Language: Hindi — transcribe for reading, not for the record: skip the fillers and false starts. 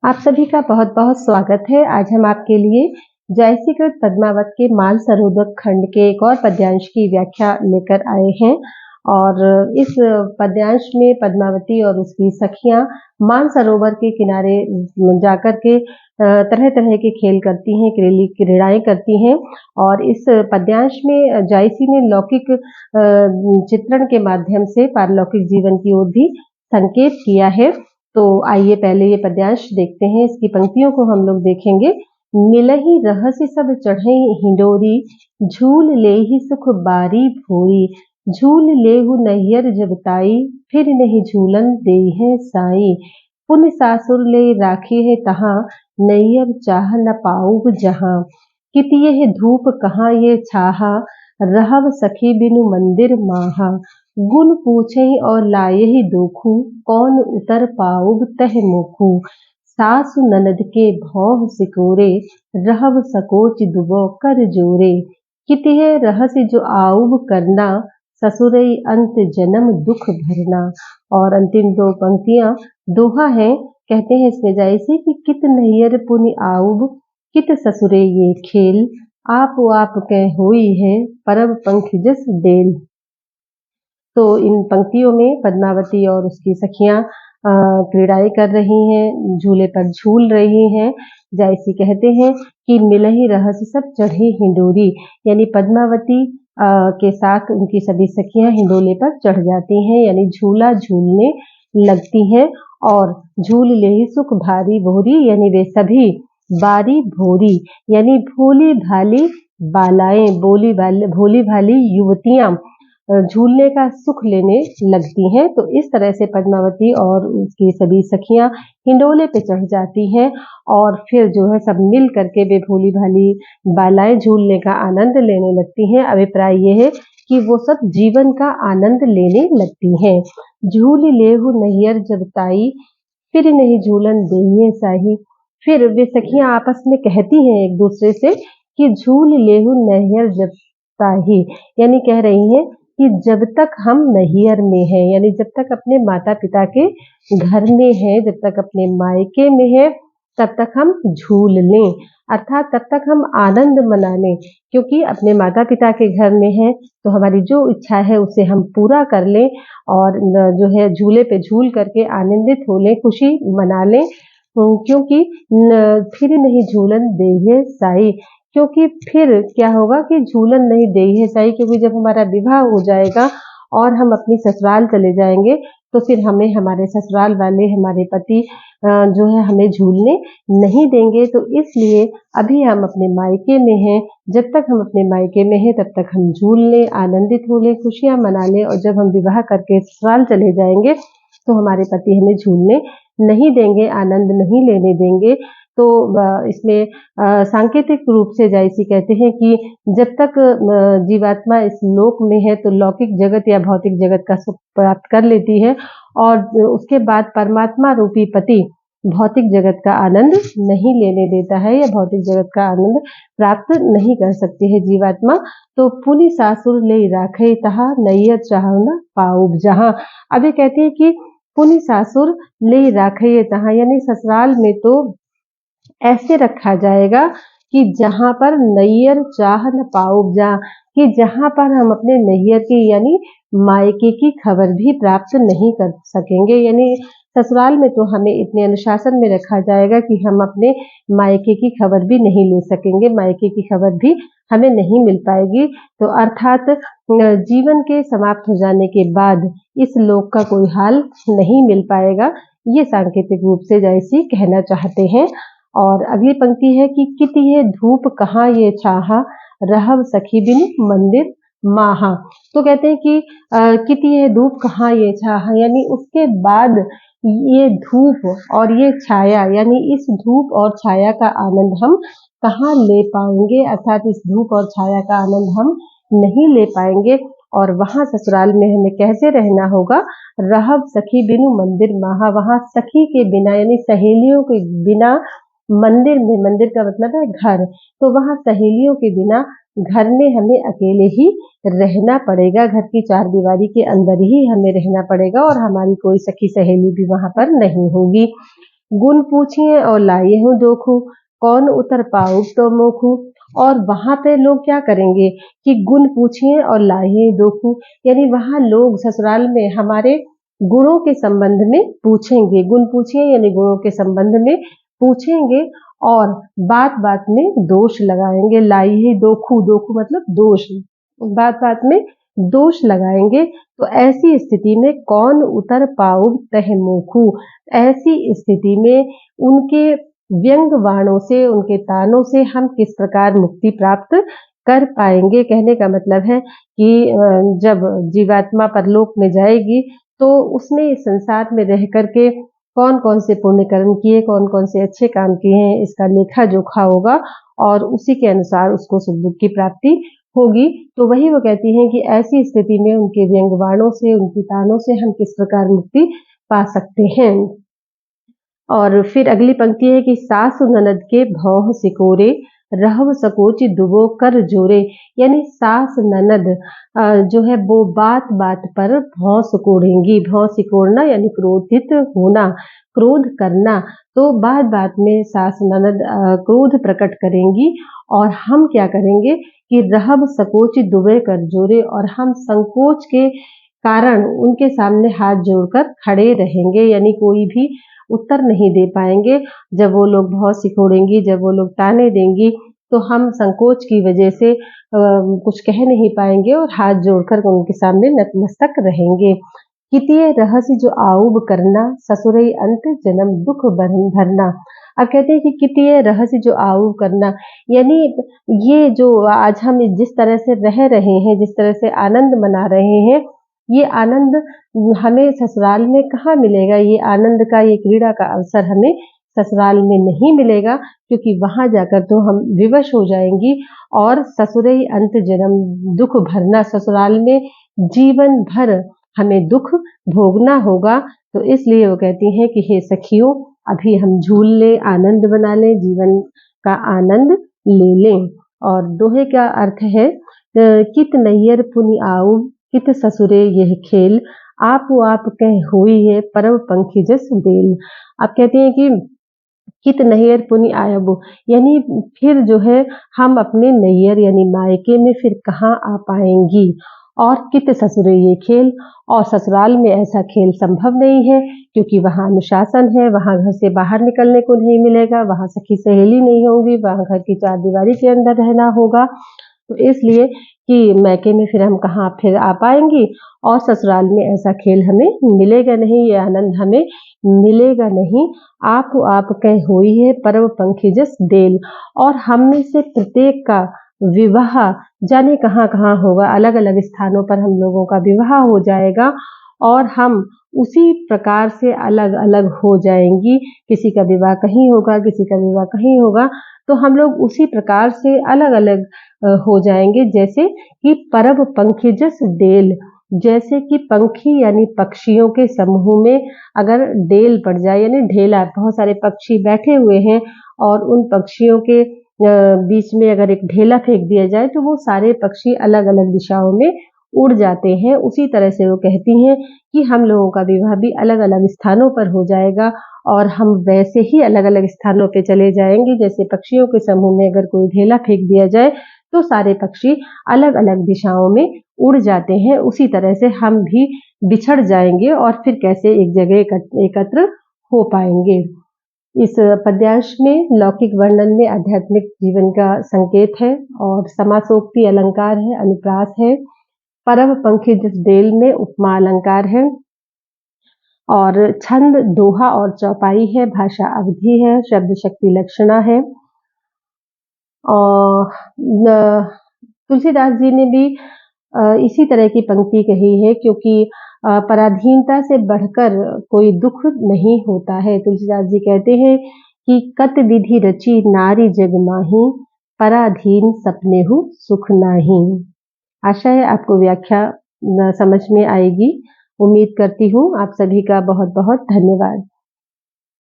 आप सभी का बहुत-बहुत स्वागत है। आज हम आपके लिए जयसीकृत पद्मावत के मानसरोवर खंड के एक और पद्यांश की व्याख्या लेकर आए हैं और इस पद्यांश में पद्मावती और उसकी सखियां मानसरोवर के किनारे जाकर के तरह-तरह के खेल करती हैं, क्रीड़ाएं करती हैं और इस पद्यांश में जायसी ने लौकिक चित्रण के माध्यम से पारलौकिक जीवन की ओर भी संकेत किया है। तो आइए पहले ये पद्यांश देखते हैं। इसकी पंक्तियों को हम लोग देखेंगे। मिलहि रहसि सब चढ़ई हिंडोरी, झूल लेहि सुख बारी भोरी। झूल लेहु नैयर जब ताई, फिर नहीं झूलन देहि साई। पुन सासुर ले राखी है तहाँ, नैयर चाह न पाऊब जहाँ। कितियह धूप कहाँ ये छाहा, रहब सखी बिनु मंदिर माहा। गुण पूछई और लायहि दोखू, कौन उतर पाऊब तह मुखू। सासु ननद के भौह सिकोरे, रहब सकोच दुबो कर जोरे। कितिह रहसि जो आऊब करना, ससुरई अंत जन्म दुख भरना। और अंतिम दो पंक्तियां दोहा है। कहते हैं इसमें जायसी कि कित नैयर पुनि आऊब, कित ससुरे ये खेल। आप कह होई है, परब पंख जस डेल। तो इन पंक्तियों में पद्मावती और उसकी सखियां क्रीड़ाएं कर रही हैं, झूले पर झूल रही हैं। जायसी कहते हैं कि मिलहि रहसि सब चढ़ी हिंडोरी, यानी पद्मावती के साथ उनकी सभी सखियां हिंडोले पर चढ़ जाती हैं, यानी झूला झूलने लगती हैं। और झूल लेहि सुख भारी भोरी, यानी वे सभी बारी भोरी यानी भोली भाली बालाएं, भोली भाली युवतियां झूलने का सुख लेने लगती हैं। तो इस तरह से पद्मावती और उसकी सभी सखियां हिंडोले पे चढ़ जाती हैं और फिर जो है सब मिल करके वे भोली भाली बालाएं झूलने का आनंद लेने लगती हैं। अभिप्राय ये है कि वो सब जीवन का आनंद लेने लगती हैं। झूल लेहु नैयर जब ताई, फिर नहीं झूलन देहिए साही। फिर वे सखियां आपस में कहती हैं एक दूसरे से कि झूल लेहु नैयर जब ताही, यानी कह रही हैं कि जब तक हम नैहर में हैं, यानी जब तक अपने माता पिता के घर में हैं, जब तक अपने मायके में हैं, तब तक हम झूल लें, अर्थात तब तक हम आनंद मना लें। क्योंकि अपने माता पिता के घर में हैं तो हमारी जो इच्छा है उसे हम पूरा कर लें और जो है झूले पे झूल करके आनंदित हो लें, खुशी मना लें। क्योंकि फिर नहीं झूलन देहिए साई, क्योंकि फिर क्या होगा कि झूलन नहीं देहिए साई, क्योंकि जब हमारा विवाह हो जाएगा और हम अपनी ससुराल चले जाएंगे तो फिर हमें हमारे ससुराल वाले, हमारे पति जो है हमें झूलने नहीं देंगे। तो इसलिए अभी हम अपने मायके में हैं, जब तक हम अपने मायके में हैं तब तक हम झूल लें, आनंदित हो लें, खुशियां मना लें। और जब हम विवाह करके ससुराल चले जाएंगे तो हमारे पति हमें झूलने नहीं देंगे, आनंद नहीं लेने देंगे। तो इसमें सांकेतिक रूप से जायसी कहते हैं कि जब तक जीवात्मा इस लोक में है तो लौकिक जगत या भौतिक जगत का सुख प्राप्त कर लेती है और उसके बाद परमात्मा रूपी पति भौतिक जगत का आनंद नहीं लेने देता है या भौतिक जगत का आनंद प्राप्त नहीं कर सकती है जीवात्मा। तो पुनि सासुर ले राखे तहा, नैयर चाह न पाऊब जहाँ। अब ये कहते हैं कि पुनि सासुर ले राखे तहा, यानी ससुराल में तो ऐसे रखा जाएगा कि जहां पर नैयर चाह न पाऊब जा, कि जहां पर हम अपने नैयर की यानी मायके की खबर भी प्राप्त नहीं कर सकेंगे। यानी ससुराल में तो हमें इतने अनुशासन में रखा जाएगा कि हम अपने मायके की खबर भी नहीं ले सकेंगे, मायके की खबर भी हमें नहीं मिल पाएगी। तो अर्थात जीवन के समाप्त हो जाने के बाद इस लोक का कोई हाल नहीं मिल पाएगा, ये सांकेतिक रूप से जायसी कहना चाहते हैं। और अगली पंक्ति है कि कितिह धूप कहाँ ये छाहा, रहब सखी बिनु मंदिर माहा। तो कहते हैं कि कितिह धूप कहाँ ये छाहा, यानी उसके बाद ये धूप और ये छाया, यानी इस धूप और छाया का आनंद हम कहाँ ले पाएंगे, अर्थात इस धूप और छाया का आनंद हम नहीं ले पाएंगे। और वहां ससुराल में हमें कैसे रहना होगा, रहब सखी बिनु मंदिर माहा, वहां सखी के बिना यानी सहेलियों के बिना मंदिर में, मंदिर का मतलब है घर, तो वहां सहेलियों के बिना घर में हमें अकेले ही रहना पड़ेगा, घर की चार दीवारी के अंदर ही हमें रहना पड़ेगा और हमारी कोई सखी सहेली भी वहां पर नहीं होगी। गुण पूछिए और लाए हूँ दोखू, कौन उतर पाऊँ तो मोखू। और वहां पे लोग क्या करेंगे कि गुण पूछिए और लाए दोखू, यानी वहां लोग ससुराल में हमारे गुणों के संबंध में पूछेंगे। गुण पूछिए यानी गुणों के संबंध में पूछेंगे और बात बात में दोष लगाएंगे। लाइए दोखू, दोखू मतलब दोष, बात बात में दोष लगाएंगे। तो ऐसी स्थिति में कौन उतर पाऊ तह मोखू, ऐसी स्थिति में उनके व्यंग वाणों से, उनके तानों से हम किस प्रकार मुक्ति प्राप्त कर पाएंगे। कहने का मतलब है कि जब जीवात्मा परलोक में जाएगी तो उसने इस संसार में रह करके कौन कौन से पुण्य कर्म किए, कौन कौन से अच्छे काम किए हैं, इसका लेखा जोखा होगा और उसी के अनुसार उसको सुख दुख की प्राप्ति होगी। तो वही वो कहती हैं कि ऐसी स्थिति में उनके व्यंग्यवाणों से, उनकी तानों से हम किस प्रकार मुक्ति पा सकते हैं। और फिर अगली पंक्ति है कि सासु ननद के भौह सिकोरे, रहव सकोच दुबो कर जोरे, यानी सास ननद जो है वो बात बात पर भौं सिकोड़ेंगी। भौं सिकोड़ना यानी क्रोधित होना, क्रोध करना। तो बात बात में सास ननद क्रोध प्रकट करेंगी और हम क्या करेंगे कि रहब सकोच दुबे कर जोरे, और हम संकोच के कारण उनके सामने हाथ जोड़कर खड़े रहेंगे, यानी कोई भी उत्तर नहीं दे पाएंगे। जब वो लोग बहुत सिकोड़ेंगी, जब वो लोग ताने देंगी, तो हम संकोच की वजह से कुछ कह नहीं पाएंगे और हाथ जोड़कर उनके सामने नतमस्तक रहेंगे। कितिये रहस्य जो आऊब करना, ससुरई अंत जन्म दुख भरना। अब कहते हैं कि कितिये रहस्य जो आऊब करना, यानी ये जो आज हम जिस तरह से रह रहे हैं, जिस तरह से आनंद मना रहे हैं, ये आनंद हमें ससुराल में कहाँ मिलेगा। ये आनंद का, ये क्रीड़ा का अवसर हमें ससुराल में नहीं मिलेगा, क्योंकि वहां जाकर तो हम विवश हो जाएंगी। और ससुरई अंत जन्म दुख भरना, ससुराल में जीवन भर हमें दुख भोगना होगा। तो इसलिए वो कहती हैं कि हे सखियों, अभी हम झूल लें, आनंद बना लें, जीवन का आनंद ले लें। और दोहे का अर्थ है कित नैयर पुनि आऊ, कित ससुरे यह खेल, आप कह हुई है परव पंखी जस देल। आप कहते हैं कि कित नैयर पुनि आयब, यानी फिर जो है हम अपने नैयर यानी मायके में फिर कहाँ आ पाएंगी। और कित ससुरे ये खेल, और ससुराल में ऐसा खेल संभव नहीं है, क्योंकि वहाँ अनुशासन है, वहाँ घर से बाहर निकलने को नहीं मिलेगा, वहाँ सखी सहेली नहीं होंगी, वहाँ घर की चार दीवारी के अंदर रहना होगा। तो इसलिए कि मैके में फिर हम कहाँ फिर आ पाएंगी, और ससुराल में ऐसा खेल हमें मिलेगा नहीं, ये आनंद हमें मिलेगा नहीं। आप कह हुई है परव पंखी जस देल, और हम में से प्रत्येक का विवाह जाने कहाँ कहाँ होगा, अलग अलग स्थानों पर हम लोगों का विवाह हो जाएगा और हम उसी प्रकार से अलग अलग हो जाएंगी। किसी का विवाह कहीं होगा, किसी का विवाह कहीं होगा, तो हम लोग उसी प्रकार से अलग अलग हो जाएंगे। जैसे कि परब पंखी जस डेल, जैसे कि पंखी यानी पक्षियों के समूह में अगर डेल पड़ जाए, यानी ढेला, बहुत सारे पक्षी बैठे हुए हैं और उन पक्षियों के बीच में अगर एक ढेला फेंक दिया जाए तो वो सारे पक्षी अलग अलग दिशाओं में उड़ जाते हैं। उसी तरह से वो कहती हैं कि हम लोगों का विवाह भी अलग अलग स्थानों पर हो जाएगा और हम वैसे ही अलग अलग स्थानों पे चले जाएंगे। जैसे पक्षियों के समूह में अगर कोई ढेला फेंक दिया जाए तो सारे पक्षी अलग अलग दिशाओं में उड़ जाते हैं, उसी तरह से हम भी बिछड़ जाएंगे और फिर कैसे एक जगह एकत्र हो पाएंगे। इस पद्यांश में लौकिक वर्णन में आध्यात्मिक जीवन का संकेत है और समासोक्ति अलंकार है, अनुप्रास है। परव पंखी जिस डेल में उपमा अलंकार है और छंद दोहा और चौपाई है, भाषा अवधि है, शब्द शक्ति लक्षणा है। और तुलसीदास जी ने भी इसी तरह की पंक्ति कही है, क्योंकि पराधीनता से बढ़कर कोई दुख नहीं होता है। तुलसीदास जी कहते हैं कि कत विधि रची नारी जग माही, पराधीन सपने हु सुख नाही। आशा है आपको व्याख्या समझ में आएगी। उम्मीद करती हूँ। आप सभी का बहुत बहुत धन्यवाद।